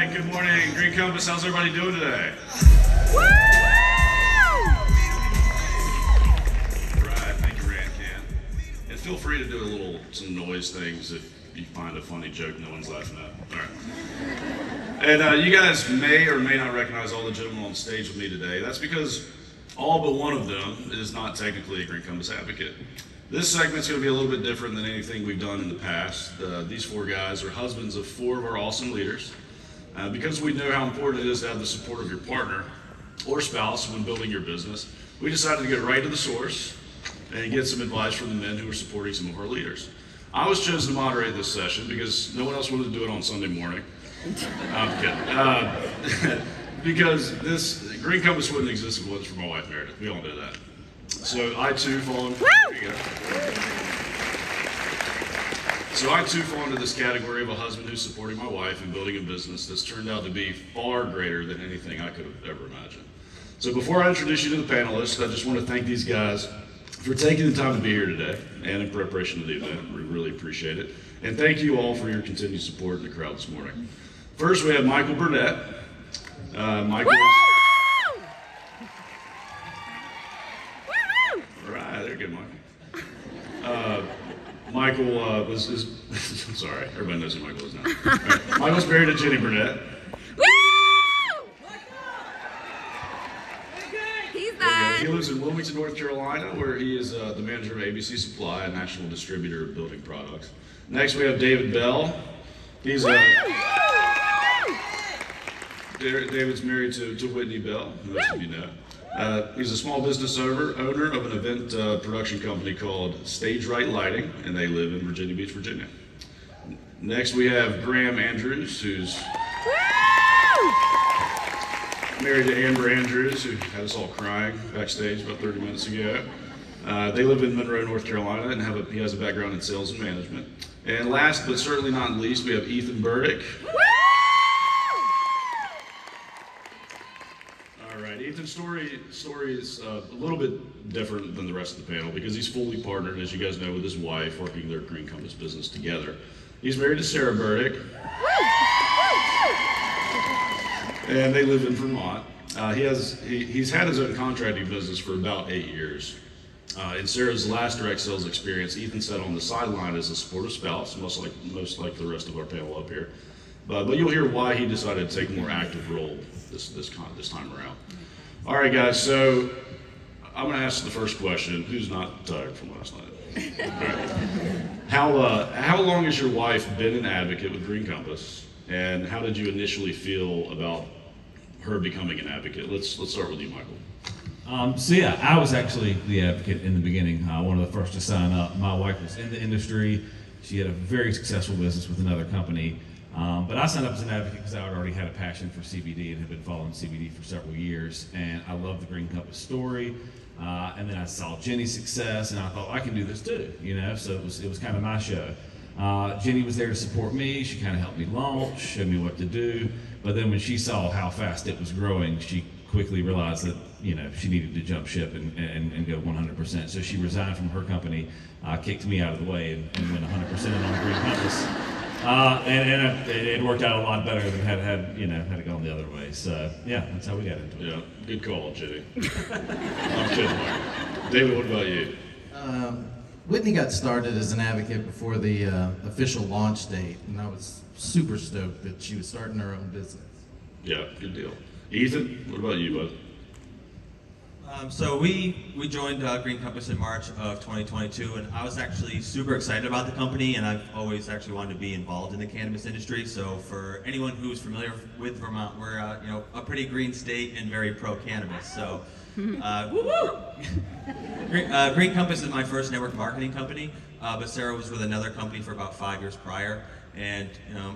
right, good morning, Green Compass. How's everybody doing today? Woo! Right, thank you, Rancan. And feel free to do some noise things if you find a funny joke no one's laughing at. All right. And you guys may or may not recognize all the gentlemen on stage with me today. That's because all but one of them is not technically a Green Compass advocate. This segment's going to be a little bit different than anything we've done in the past. These four guys are husbands of four of our awesome leaders. Because we know how important it is to have the support of your partner or spouse when building your business, we decided to get right to the source and get some advice from the men who are supporting some of our leaders. I was chosen to moderate this session because no one else wanted to do it on Sunday morning. I'm kidding. Because this Green Compass wouldn't exist if it wasn't for my wife Meredith. We all know that. So I too fall into this category of a husband who's supporting my wife and building a business that's turned out to be far greater than anything I could have ever imagined. So before I introduce you to the panelists, I just want to thank these guys for taking the time to be here today and in preparation of the event. We really appreciate it. And thank you all for your continued support in the crowd this morning. First, we have Michael Burnett. Michael is... Right, there you go, Michael. Michael was I'm sorry, everybody knows who Michael is now. Right. Michael's married to Jenny Burnett. He's back. He lives in Wilmington, North Carolina, where he is the manager of ABC Supply, a national distributor of building products. Next, we have David Bell. He's David's married to Whitney Bell, who most of you know. He's a small business owner of an event production company called Stage Right Lighting, and they live in Virginia Beach, Virginia. Next, we have Graham Andrews, who's married to Amber Andrews, who had us all crying backstage about 30 minutes ago. They live in Monroe, North Carolina, and he has a background in sales and management. And last but certainly not least, we have Ethan Burdick. Ethan's story is a little bit different than the rest of the panel because he's fully partnered, as you guys know, with his wife, working their Green Compass business together. He's married to Sarah Burdick, and they live in Vermont. He's had his own contracting business for about 8 years. In Sarah's last direct sales experience, Ethan sat on the sideline as a supportive spouse, most like the rest of our panel up here. But you'll hear why he decided to take a more active role this time around. All right, guys, so I'm going to ask the first question. Who's not tired from last night? All right. How long has your wife been an advocate with Green Compass, and how did you initially feel about her becoming an advocate? Let's start with you, Michael. I was actually the advocate in the beginning, one of the first to sign up. My wife was in the industry. She had a very successful business with another company. But I signed up as an advocate because I already had a passion for CBD and had been following CBD for several years. And I loved the Green Compass story. And then I saw Jenny's success, and I thought, I can do this too, So it was kind of my show. Jenny was there to support me. She kind of helped me launch, showed me what to do. But then when she saw how fast it was growing, she quickly realized that she needed to jump ship and go 100%. So she resigned from her company, kicked me out of the way, and went 100% on Green Compass. And it worked out a lot better than had it gone the other way. So yeah, that's how we got into it. Yeah, good call, Jenny. I'm kidding, Mike. David, what about you? Whitney got started as an advocate before the official launch date, and I was super stoked that she was starting her own business. Yeah, good deal. Ethan, what about you, bud? So we joined Green Compass in March of 2022, and I was actually super excited about the company, and I've always actually wanted to be involved in the cannabis industry. So for anyone who's familiar with Vermont, we're a pretty green state and very pro-cannabis. So Green Compass is my first network marketing company, but Sarah was with another company for about 5 years prior. And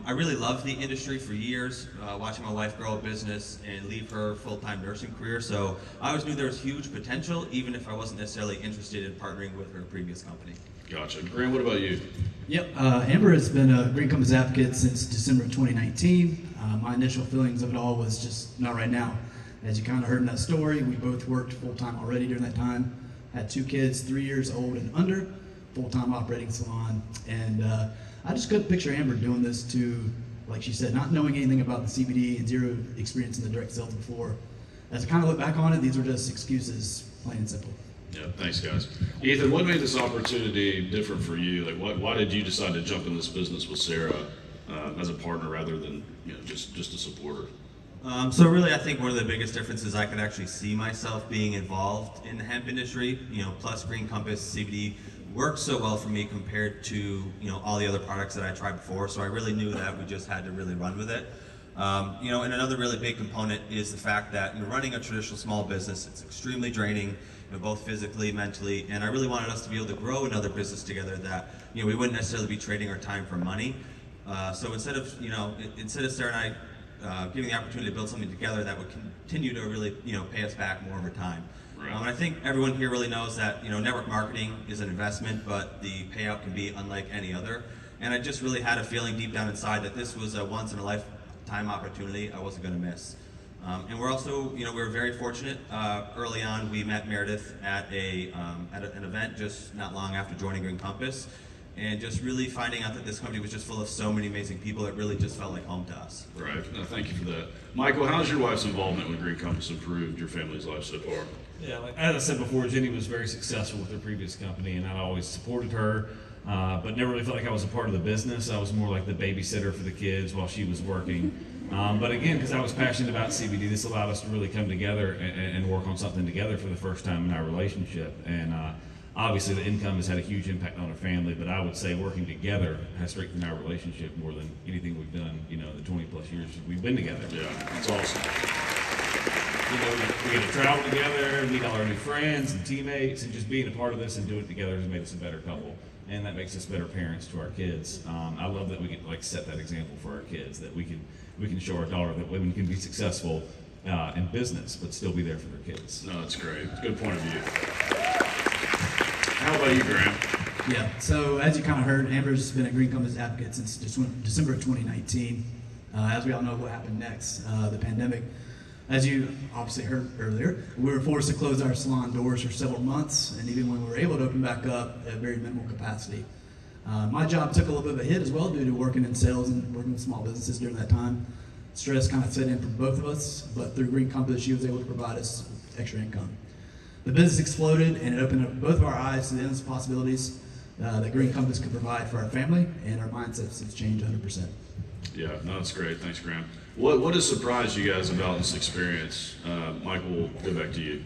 I really loved the industry for years, watching my wife grow a business and leave her full-time nursing career. So I always knew there was huge potential, even if I wasn't necessarily interested in partnering with her previous company. Gotcha. Graham, what about you? Yep, Amber has been a Green Compass advocate since December of 2019. My initial feelings of it all was just not right now. As you kind of heard in that story, we both worked full-time already during that time. Had 2 kids, 3 years old and under, full-time operating salon. And I just couldn't picture Amber doing this to like she said, not knowing anything about the CBD and zero experience in the direct sales before. As I kind of look back on it, these were just excuses, plain and simple. Yeah, thanks, guys. Ethan, what made this opportunity different for you? Like, why did you decide to jump in this business with Sarah as a partner rather than just a supporter? So really, I think one of the biggest differences I could actually see myself being involved in the hemp industry. Plus Green Compass CBD worked so well for me compared to all the other products that I tried before. So I really knew that we just had to really run with it. And another really big component is the fact that running a traditional small business, it's extremely draining, both physically, mentally, and I really wanted us to be able to grow another business together that we wouldn't necessarily be trading our time for money. So instead of Sarah and I giving the opportunity to build something together that would continue to really pay us back more over time. Right. And I think everyone here really knows that network marketing is an investment, but the payout can be unlike any other. And I just really had a feeling deep down inside that this was a once in a lifetime opportunity I wasn't going to miss. And we're also, we were very fortunate. Early on, we met Meredith at an event just not long after joining Green Compass, and just really finding out that this company was just full of so many amazing people. It really just felt like home to us. Right. No, thank you for that. Michael, how's your wife's involvement with Green Compass improved your family's life so far? Yeah, like, as I said before, Jenny was very successful with her previous company, and I always supported her, but never really felt like I was a part of the business. I was more like the babysitter for the kids while she was working. But again, because I was passionate about CBD, this allowed us to really come together and work on something together for the first time in our relationship. And obviously, the income has had a huge impact on our family, but I would say working together has strengthened our relationship more than anything we've done, the 20 plus years we've been together. Yeah, that's awesome. We get to travel together, meet all our new friends and teammates, and just being a part of this and doing it together has made us a better couple. And that makes us better parents to our kids. I love that we can set that example for our kids, that we can show our daughter that women can be successful in business, but still be there for their kids. No, that's great. It's a good point of view. How about you, Graham? Yeah, so as you kind of heard, Amber's been a Green Compass advocate since December of 2019. As we all know what happened next, the pandemic. As you obviously heard earlier, we were forced to close our salon doors for several months, and even when we were able to open back up at very minimal capacity. My job took a little bit of a hit as well due to working in sales and working with small businesses during that time. Stress kind of set in for both of us, but through Green Compass, she was able to provide us extra income. The business exploded, and it opened up both of our eyes to the endless possibilities that Green Compass could provide for our family, and our mindsets have changed 100%. Yeah, no, that's great. Thanks, Graham. What has surprised you guys about this experience? Michael, we'll go back to you.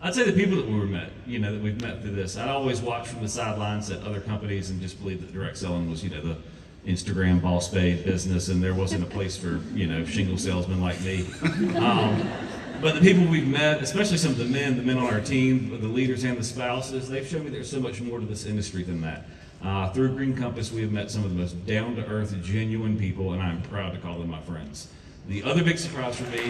I'd say the people that that we've met through this. I'd always watch from the sidelines at other companies and just believe that direct selling was, the Instagram boss babe business, and there wasn't a place for, shingle salesmen like me. But the people we've met, especially some of the men on our team, the leaders and the spouses, they've shown me there's so much more to this industry than that. Through Green Compass, we have met some of the most down-to-earth, genuine people, and I'm proud to call them my friends. The other big surprise for me,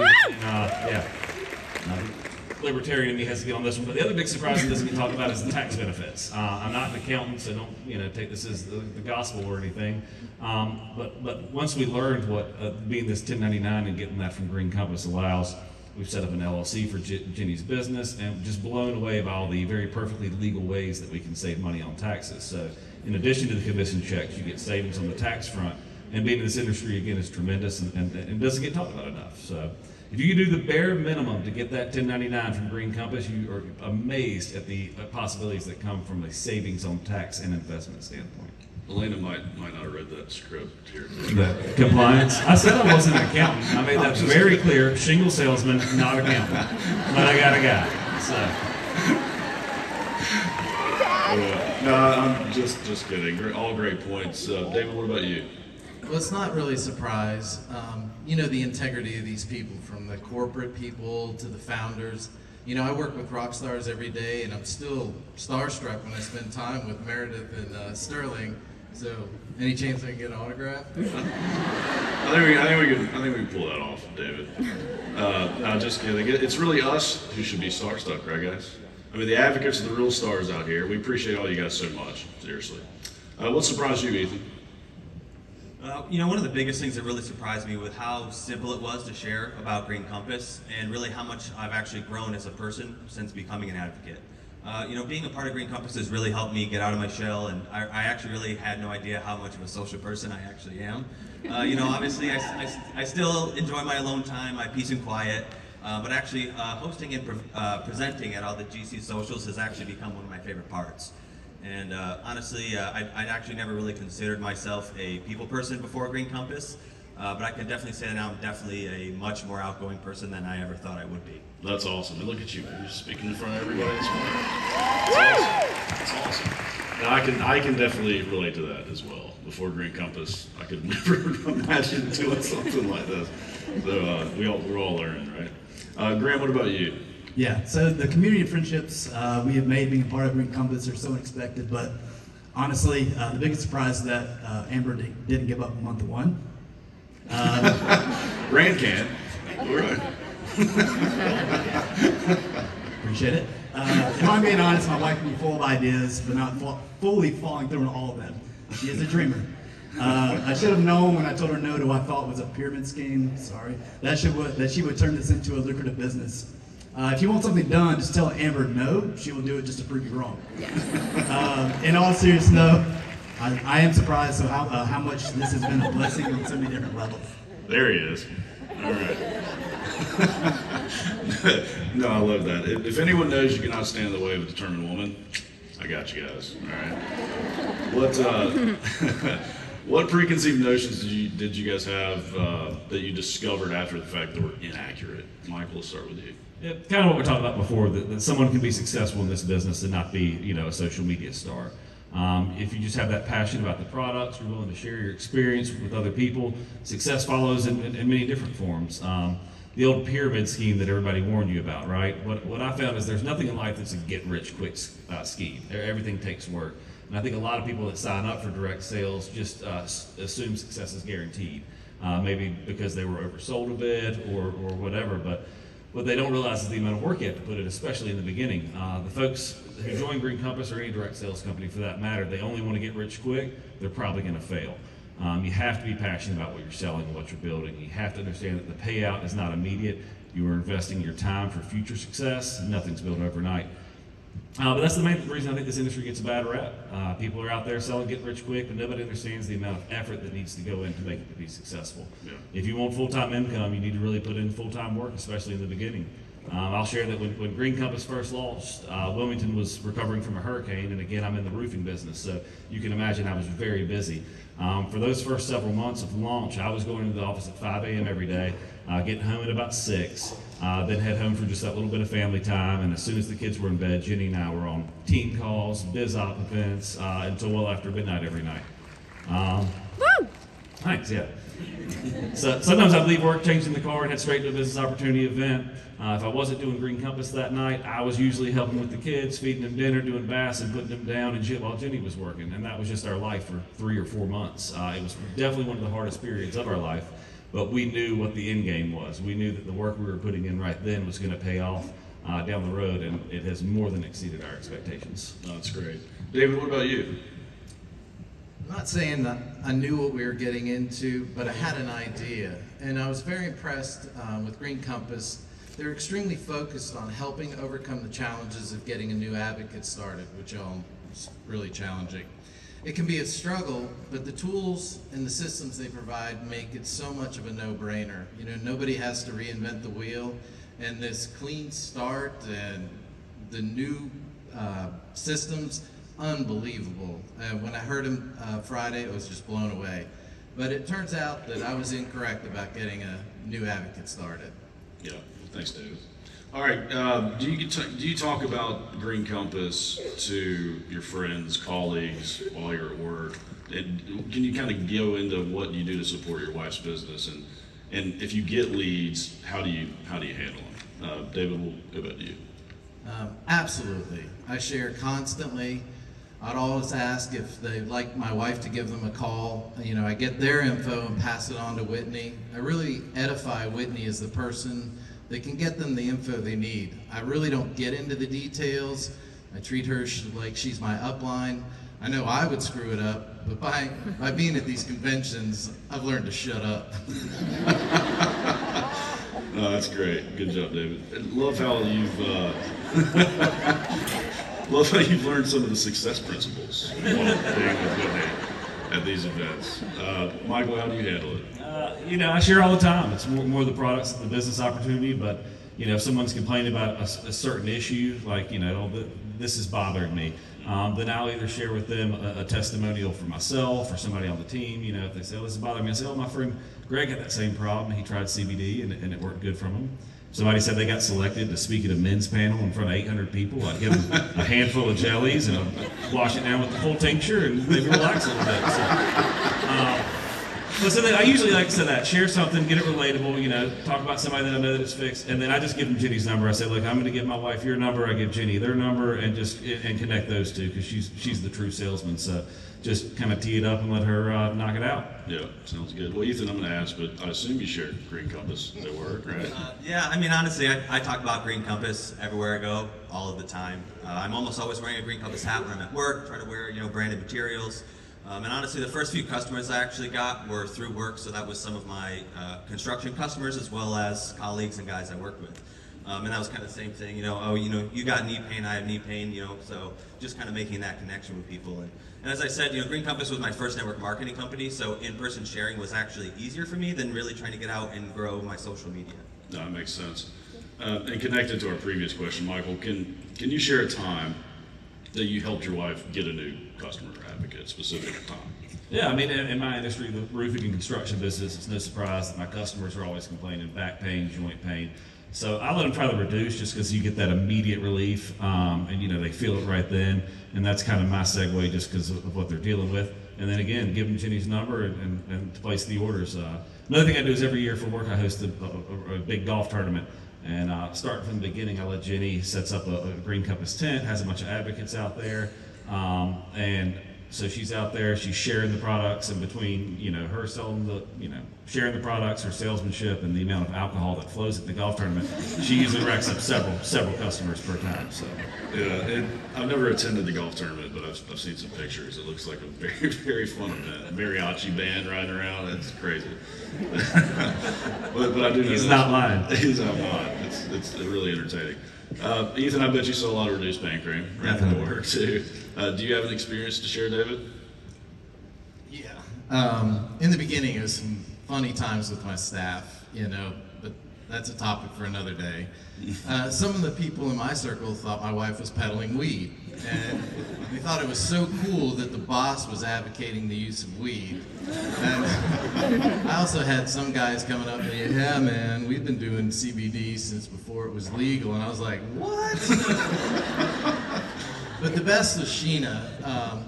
libertarian in me has to get on this one, but the other big surprise that doesn't get talked about is the tax benefits. I'm not an accountant, so don't take this as the gospel or anything. But once we learned what being this 1099 and getting that from Green Compass allows, we've set up an LLC for Jenny's business, and just blown away by all the very perfectly legal ways that we can save money on taxes. So in addition to the commission checks, you get savings on the tax front. And being in this industry, again, is tremendous and doesn't get talked about enough. So if you can do the bare minimum to get that 1099 from Green Compass, you are amazed at the possibilities that come from a savings on tax and investment standpoint. Elena might not have read that script here. The compliance. I said I wasn't an accountant. I made that very clear. Shingle salesman, not accountant. But I got a guy. So. No, I'm just kidding. All great points. David, what about you? Well, it's not really a surprise. The integrity of these people, from the corporate people to the founders. I work with rock stars every day, and I'm still starstruck when I spend time with Meredith and Sterling. So, any chance I can get an autograph? I think we can pull that off, David. No, just kidding. It's really us who should be starstruck, right, guys? I mean, the advocates are the real stars out here. We appreciate all you guys so much. Seriously. What surprised you, Ethan? One of the biggest things that really surprised me with how simple it was to share about Green Compass, and really how much I've actually grown as a person since becoming an advocate. Being a part of Green Compass has really helped me get out of my shell, and I actually really had no idea how much of a social person I actually am. Obviously, I still enjoy my alone time, my peace and quiet, but actually hosting and presenting at all the GC socials has actually become one of my favorite parts. And honestly, I'd actually never really considered myself a people person before Green Compass, but I can definitely say now I'm definitely a much more outgoing person than I ever thought I would be. That's awesome. And look at you, man. You're speaking in front of everybody this morning. That's awesome. Now, I can definitely relate to that as well. Before Green Compass, I could never imagine doing something like this. So we're all learning, right? Graham, what about you? Yeah, so the community and friendships we have made being a part of Green Compass are so unexpected, but honestly, the biggest surprise is that Amber didn't give up month one. Rand can. All right. Appreciate it. If I'm being honest, my wife can be full of ideas, but not fully following through on all of them. She is a dreamer. I should have known when I told her no to what I thought was a pyramid scheme. Sorry, that she would turn this into a lucrative business. If you want something done, just tell Amber no. She will do it just to prove you wrong. In all seriousness, though, I am surprised how much this has been a blessing on so many different levels. There he is. All right. No, I love that. If anyone knows you cannot stand in the way of a determined woman, I got you guys. All right. What preconceived notions did you guys have that you discovered after the fact that were inaccurate? Michael, let's start with you. Yeah, kind of what we talked about before, that someone can be successful in this business and not be, a social media star. If you just have that passion about the products, you're willing to share your experience with other people, success follows in many different forms. The old pyramid scheme that everybody warned you about, right? What I found is there's nothing in life that's a get-rich-quick scheme. Everything takes work. And I think a lot of people that sign up for direct sales just assume success is guaranteed. Maybe because they were oversold a bit or whatever, but what they don't realize is the amount of work you have to put in, especially in the beginning. The folks who join Green Compass or any direct sales company for that matter, they only want to get rich quick, they're probably going to fail. You have to be passionate about what you're selling and what you're building. You have to understand that the payout is not immediate. You are investing your time for future success. Nothing's built overnight. But that's the main reason I think this industry gets a bad rap. People are out there selling get rich quick, but nobody understands the amount of effort that needs to go in to make it to be successful. Yeah. If you want full-time income, you need to really put in full-time work, especially in the beginning. I'll share that when Green Compass first launched, Wilmington was recovering from a hurricane, and again, I'm in the roofing business, so you can imagine I was very busy. For those first several months of launch, I was going into the office at 5 a.m. every day, getting home at about 6, then head home for just that little bit of family time, and as soon as the kids were in bed, Jenny and I were on team calls, biz op events, until well after midnight every night. Woo! Thanks, yeah. So sometimes I'd leave work, change in the car, and head straight to a business opportunity event. If I wasn't doing Green Compass that night, I was usually helping with the kids, feeding them dinner, doing baths, and putting them down and while Jenny was working. And that was just our life for 3 or 4 months. It was definitely one of the hardest periods of our life, but we knew what the end game was. We knew that the work we were putting in right then was going to pay off down the road, and it has more than exceeded our expectations. Oh, that's great. David, what about you? I'm not saying that I knew what we were getting into, but I had an idea. And I was very impressed with Green Compass. They're extremely focused on helping overcome the challenges of getting a new advocate started, which is really challenging. It can be a struggle, but the tools and the systems they provide make it so much of a no-brainer. Nobody has to reinvent the wheel, and this clean start and the new systems, unbelievable. When I heard him Friday, I was just blown away. But it turns out that I was incorrect about getting a new advocate started. Yeah, thanks, David. All right, do you talk about Green Compass to your friends, colleagues while you're at work? And can you kind of go into what you do to support your wife's business, and if you get leads, how do you handle them? David, we'll go back to you. Absolutely. I share constantly. I'd always ask if they'd like my wife to give them a call. I get their info and pass it on to Whitney. I really edify Whitney as the person that can get them the info they need. I really don't get into the details. I treat her like she's my upline. I know I would screw it up, but by being at these conventions, I've learned to shut up. Oh, that's great. Good job, David. I love how you've Love how you've learned some of the success principles while being with Whitney at these events. Michael, how do you handle it? I share all the time. It's more the products than the business opportunity. But if someone's complaining about a certain issue, like this is bothering me, then I'll either share with them a testimonial for myself or somebody on the team. If they say, "Oh, this is bothering me," I say, "Oh, my friend Greg had that same problem. He tried CBD and it worked good from him." Somebody said they got selected to speak at a men's panel in front of 800 people. I'd give them a handful of jellies and I'd wash it down with the full tincture and maybe relax a little bit. So I usually like to say that, share something, get it relatable, talk about somebody that I know that it's fixed, and then I just give them Jenny's number. I say, look, I'm going to give my wife your number, I give Jenny their number, and connect those two, because she's the true salesman. So just kind of tee it up and let her knock it out. Yeah, sounds good. Well, Ethan, I'm going to ask, but I assume you share Green Compass at work, right? Yeah, honestly, I talk about Green Compass everywhere I go, all of the time. I'm almost always wearing a Green Compass hat when I'm at work, try to wear, branded materials. And honestly, the first few customers I actually got were through work, so that was some of my construction customers as well as colleagues and guys I work with. And that was kind of the same thing, you got knee pain, I have knee pain, so just kind of making that connection with people. And as I said, Green Compass was my first network marketing company, so in-person sharing was actually easier for me than really trying to get out and grow my social media. No, that makes sense. And connected to our previous question, Michael, can you share a time that you helped your wife get a new customer advocate, specific time? Yeah, in my industry, the roofing and construction business, it's no surprise that my customers are always complaining back pain, joint pain. So I let them try to reduce just because you get that immediate relief, and they feel it right then, and that's kind of my segue just because of what they're dealing with. And then again, give them Jenny's number and to place the orders. Another thing I do is every year for work, I host a big golf tournament. And starting from the beginning, I let Jenny sets up a Green Compass tent, has a bunch of advocates out there, and so she's out there, she's sharing the products, and between her selling sharing the products, her salesmanship, and the amount of alcohol that flows at the golf tournament, she usually racks up several customers per time. So Yeah, and I've never attended the golf tournament, but I've seen some pictures. It looks like a very, very fun event. Mariachi band riding around, it's crazy. but I do know He's not lying. He's not lying. It's really entertaining. Ethan, I bet you saw a lot of reduced pain cream right at work too. Do you have an experience to share, David? Yeah. In the beginning, it was some funny times with my staff, but that's a topic for another day. Some of the people in my circle thought my wife was peddling weed, and they thought it was so cool that the boss was advocating the use of weed. And I also had some guys coming up and saying, "Yeah, man, we've been doing CBD since before it was legal," and I was like, "What?" But the best was Sheena.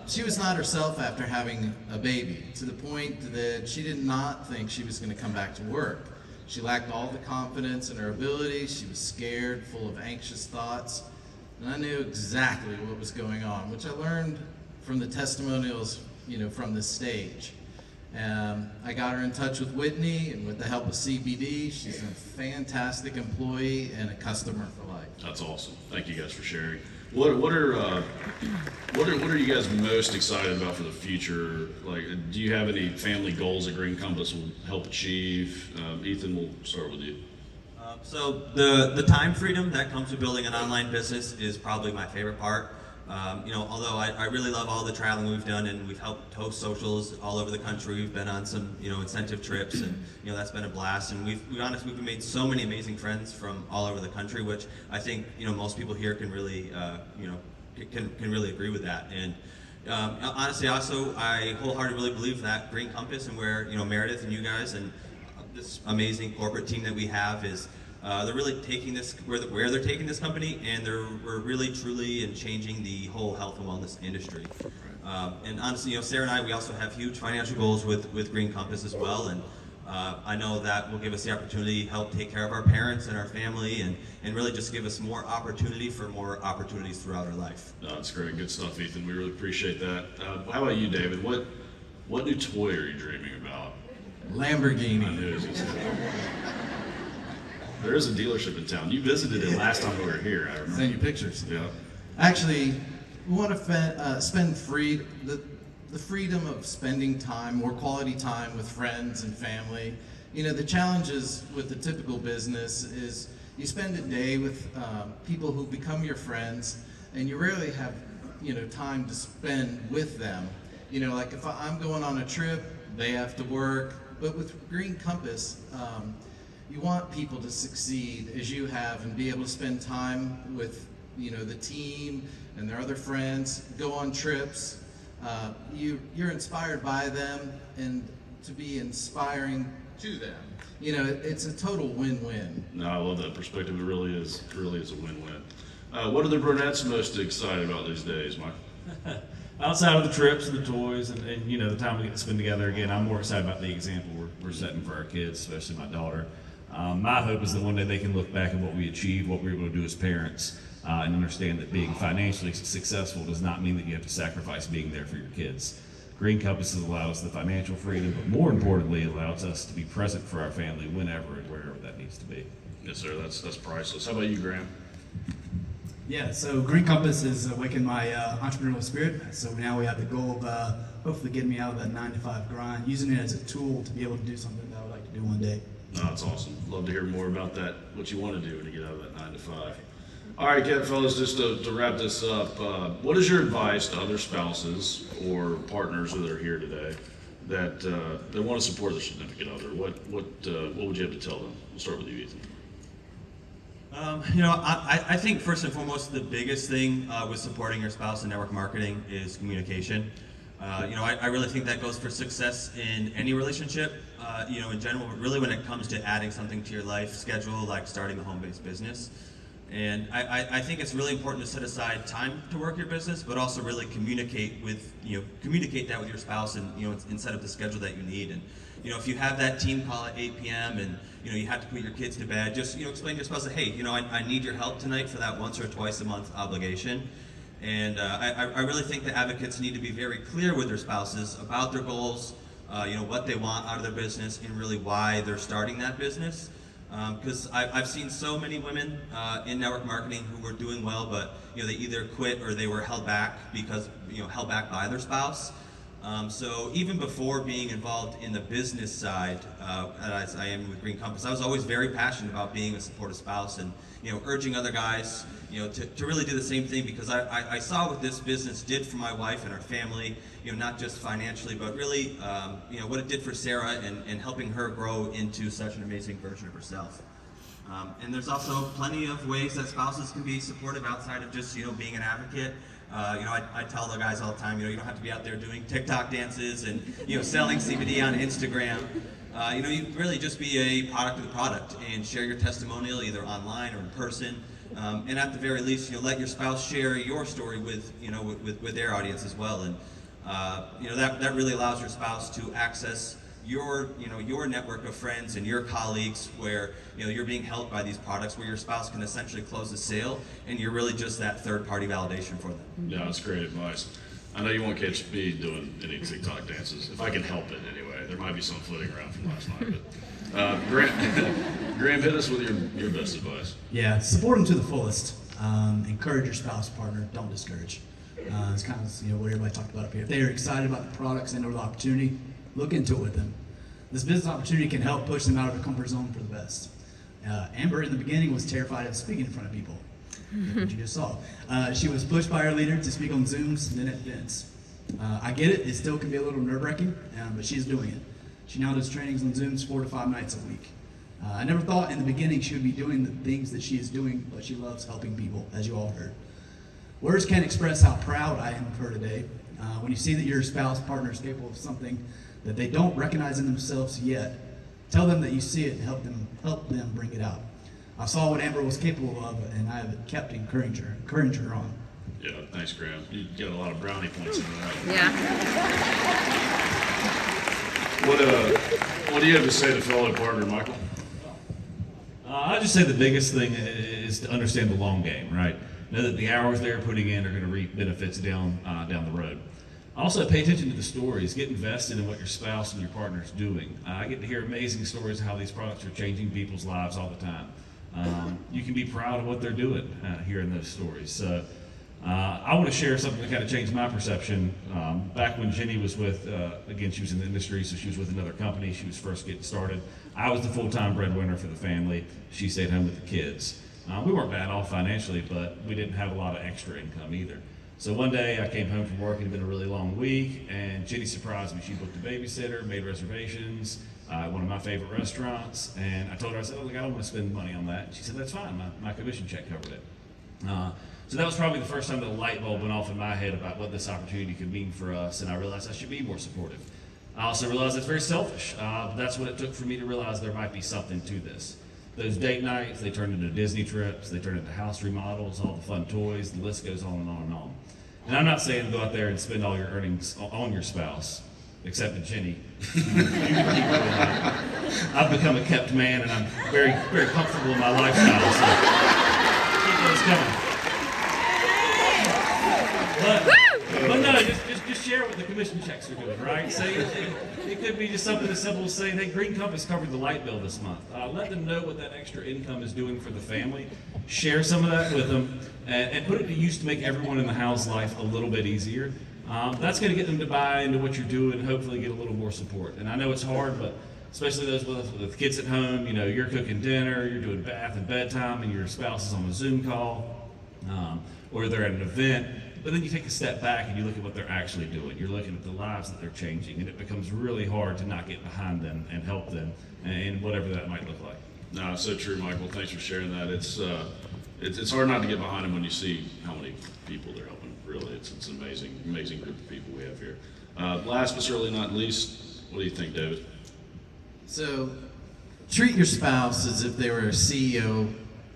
She was not herself after having a baby, to the point that she did not think she was going to come back to work. She lacked all the confidence in her ability. She was scared, full of anxious thoughts. And I knew exactly what was going on, which I learned from the testimonials, from the stage. I got her in touch with Whitney, and with the help of CBD, she's a fantastic employee and a customer for life. That's awesome. Thank you guys for sharing. What are you guys most excited about for the future? Like, do you have any family goals that Green Compass will help achieve? Ethan, we'll start with you. So the time freedom that comes with building an online business is probably my favorite part. Although I really love all the traveling we've done, and we've helped host socials all over the country. We've been on some, incentive trips, and that's been a blast. And we've made so many amazing friends from all over the country, which I think most people here can really, can really agree with that. And honestly, also I wholeheartedly believe that Green Compass and where Meredith and you guys and this amazing corporate team that we have is. They're really taking this where they're taking this company, and we're really truly and changing the whole health and wellness industry. And honestly, Sarah and I, we also have huge financial goals with Green Compass as well, and I know that will give us the opportunity to help take care of our parents and our family, and really just give us more opportunity for more opportunities throughout our life. No, that's great. Good stuff, Ethan. We really appreciate that. How about you, David? What new toy are you dreaming about? Lamborghini. I knew it was gonna say that. There is a dealership in town. You visited it last time we were here, I remember. Send you pictures. Yeah. Actually, we want to spend the freedom of spending time, more quality time with friends and family. The challenges with the typical business is you spend a day with people who become your friends, and you rarely have, time to spend with them. Like if I'm going on a trip, they have to work. But with Green Compass, you want people to succeed as you have and be able to spend time with, the team and their other friends, go on trips. You're inspired by them and to be inspiring to them. It's a total win-win. No, I love that perspective. It really is a win-win. What are the Burnett's most excited about these days, Mike? Outside of the trips and the toys and the time we get to spend together again, I'm more excited about the example we're setting for our kids, especially my daughter. My hope is that one day they can look back at what we achieved, what we were able to do as parents, and understand that being financially successful does not mean that you have to sacrifice being there for your kids. Green Compass has allowed us the financial freedom, but more importantly, it allows us to be present for our family whenever and wherever that needs to be. Yes, sir. That's priceless. How about you, Graham? Yeah, so Green Compass is awakened my entrepreneurial spirit. So now we have the goal of hopefully getting me out of that 9-to-5 grind, using it as a tool to be able to do something that I would like to do one day. No, that's awesome. Love to hear more about that, what you want to do to get out of that 9-to-5. All right, Kevin, fellas, just to wrap this up, what is your advice to other spouses or partners that are here today that want to support their significant other? What would you have to tell them? We'll start with you, Ethan. I think first and foremost, the biggest thing with supporting your spouse in network marketing is communication. I really think that goes for success in any relationship, in general, but really when it comes to adding something to your life schedule, like starting a home-based business. And I think it's really important to set aside time to work your business, but also really communicate that with your spouse and, instead of the schedule that you need. And, if you have that team call at 8 p.m. and, you have to put your kids to bed, just, explain to your spouse that, hey, I need your help tonight for that once or twice a month obligation. And I really think the advocates need to be very clear with their spouses about their goals, what they want out of their business and really why they're starting that business. Because I've seen so many women in network marketing who were doing well, but they either quit or they were held back because held back by their spouse. So even before being involved in the business side, as I am with Green Compass, I was always very passionate about being a supportive spouse and urging other guys to really do the same thing, because I saw what this business did for my wife and our family, not just financially, but really what it did for Sarah and helping her grow into such an amazing version of herself. And there's also plenty of ways that spouses can be supportive outside of just being an advocate. I tell the guys all the time, you don't have to be out there doing TikTok dances and selling CBD on Instagram. You really just be a product of the product and share your testimonial either online or in person. And at the very least, let your spouse share your story with their audience as well. And that really allows your spouse to access your network of friends and your colleagues where you're being helped by these products, where your spouse can essentially close the sale and you're really just that third-party validation for them. Yeah, that's great advice. I know you won't catch me doing any TikTok dances, if I can help it anyway. There might be some floating around from last night, but Graham, hit us with your best advice. Yeah, support them to the fullest. Encourage your spouse, partner. Don't discourage. It's kind of what everybody talked about up here. If they are excited about the products and or the opportunity, look into it with them. This business opportunity can help push them out of their comfort zone for the best. Amber in the beginning was terrified of speaking in front of people. What you just saw. She was pushed by her leader to speak on Zooms and then at events. I get it. It still can be a little nerve-wracking, but she's doing it. She now does trainings on Zooms 4 to 5 nights a week. I never thought in the beginning she would be doing the things that she is doing, but she loves helping people, as you all heard. Words can't express how proud I am of her today. When you see that your spouse partner is capable of something that they don't recognize in themselves yet, tell them that you see it and help them bring it out. I saw what Amber was capable of, and I have kept encouraging her on. Yeah, thanks, Graham. You got a lot of brownie points in that. Yeah. What do you have to say to fellow partner Michael? I just say the biggest thing is to understand the long game, right? Know that the hours they're putting in are going to reap benefits down the road. Also, pay attention to the stories. Get invested in what your spouse and your partner is doing. I get to hear amazing stories of how these products are changing people's lives all the time. You can be proud of what they're doing hearing those stories. So, I want to share something that kind of changed my perception. Back when Jenny was with, again, she was in the industry, so she was with another company. She was first getting started. I was the full-time breadwinner for the family. She stayed home with the kids. We weren't bad off financially, but we didn't have a lot of extra income either. So one day I came home from work, it had been a really long week, and Jenny surprised me. She booked a babysitter, made reservations, one of my favorite restaurants, and I told her, I said, oh, look, I don't want to spend money on that. And she said, that's fine, my commission check covered it. So that was probably the first time that a light bulb went off in my head about what this opportunity could mean for us, and I realized I should be more supportive. I also realized it's very selfish. That's what it took for me to realize there might be something to this. Those date nights, they turned into Disney trips, they turned into house remodels, all the fun toys, the list goes on and on and on. And I'm not saying to go out there and spend all your earnings on your spouse, except for Jenny. I've become a kept man, and I'm very, very comfortable in my lifestyle, so keep those coming. But no, just share what the commission checks are doing, right? Say it could be just something as simple as saying, hey, Green Compass covered the light bill this month. Let them know what that extra income is doing for the family. Share some of that with them and put it to use to make everyone in the house life a little bit easier. That's going to get them to buy into what you're doing and hopefully get a little more support. And I know it's hard, but especially those with kids at home, you know, you're cooking dinner, you're doing bath and bedtime, and your spouse is on a Zoom call, or they're at an event. But then you take a step back and you look at what they're actually doing. You're looking at the lives that they're changing, and it becomes really hard to not get behind them and help them in whatever that might look like. No, it's so true, Michael. Thanks for sharing that. It's hard not to get behind them when you see how many people they're helping. Really, it's an amazing group of people we have here. Last but certainly not least, what do you think, David? So, treat your spouse as if they were a CEO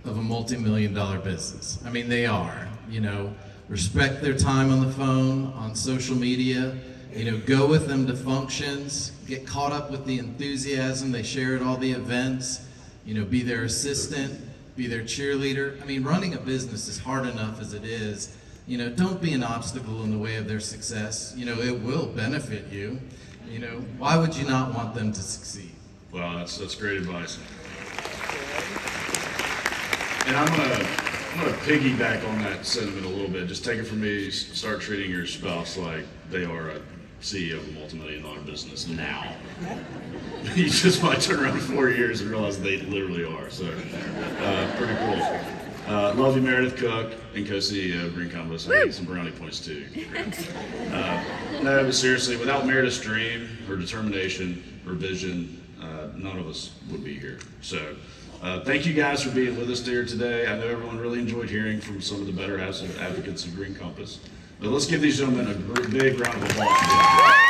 of a multi-million-dollar business. I mean, they are, you know. Respect their time on the phone, on social media, you know, go with them to functions, get caught up with the enthusiasm they share at all the events, you know, be their assistant, be their cheerleader. I mean, running a business is hard enough as it is. You know, don't be an obstacle in the way of their success. You know, it will benefit you. You know, why would you not want them to succeed? Wow, that's great advice. And I'm gonna piggyback on that sentiment a little bit. Just take it from me. Start treating your spouse like they are a CEO of a multi-million-dollar business now. You just might turn around in 4 years and realize they literally are. So, pretty cool. Love you, Meredith Cook, and co-CEO of Green Compass. I need some brownie points too. No, but seriously, without Meredith's dream, her determination, her vision, none of us would be here. So. Thank you guys for being with us here today. I know everyone really enjoyed hearing from some of the better advocates of Green Compass. But let's give these gentlemen a big round of applause.